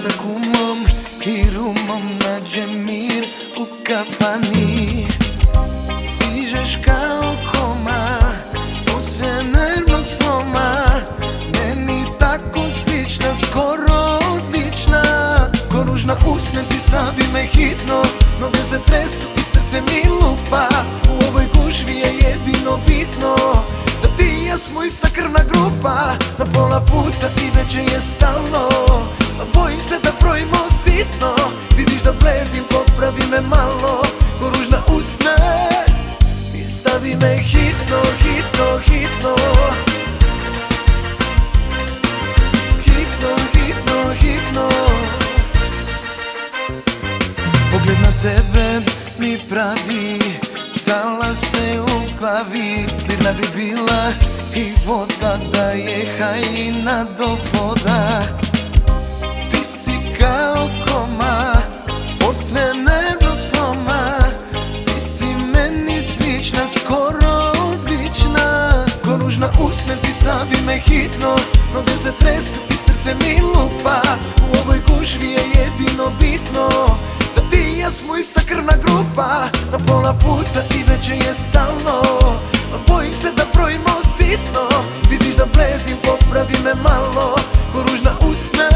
sa kumom i rumom nađem mir u kafani. Stižeš kao koma poslije nervnog sloma, meni tako slična, skoro odlična. Ko ružna usne ti stavi me hitno, noge se tresu i srce mi lupa. U ovoj gužvi je jedino bitno da ti i ja smo ista krvna grupa. Na pola puta i već je stalno, bojim se da brojimo sitno. Vidiš da bledim, popravi me malo. Ko ružna usne ti stavi me hitno, hitno, hitno. Hitno, hitno, hitno. Pogled na tebe mi pravi talase u glavi. Mirna bi bila i voda da je haljina do poda. Ti si kao koma posle nervnog sloma, ti si meni slična, skoro odlična. Ko ružna usne ti stavi me hitno, noge se tresu i srce mi lupa. U ovoj gužvi je jedino bitno da ti i ja smo ista krvna grupa. Na pola puta i već je stalno, bojim se da brojimo sitno. Vidiš da bledim, popravi me malo. Ko ružna usne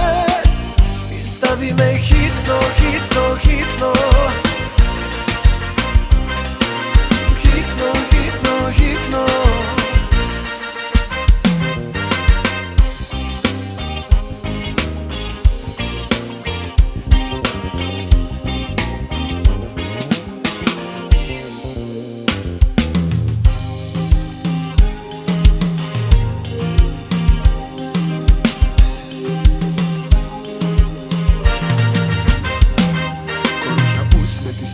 ti stavi me hitno, hitno, hitno. Hitno, hitno, hitno.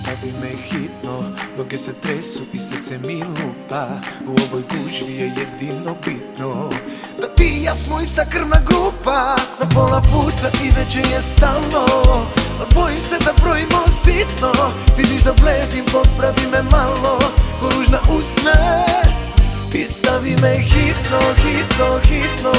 Stavi me hitno, noge se tresu i srce mi lupa. U ovoj gužvi je jedino bitno da ti i ja smo ista krvna grupa. Na pola puta i već je stalno, bojim se da brojimo sitno. Vidiš da bledim, popravi me malo. Ko ružna usne ti stavi me hitno, hitno, hitno.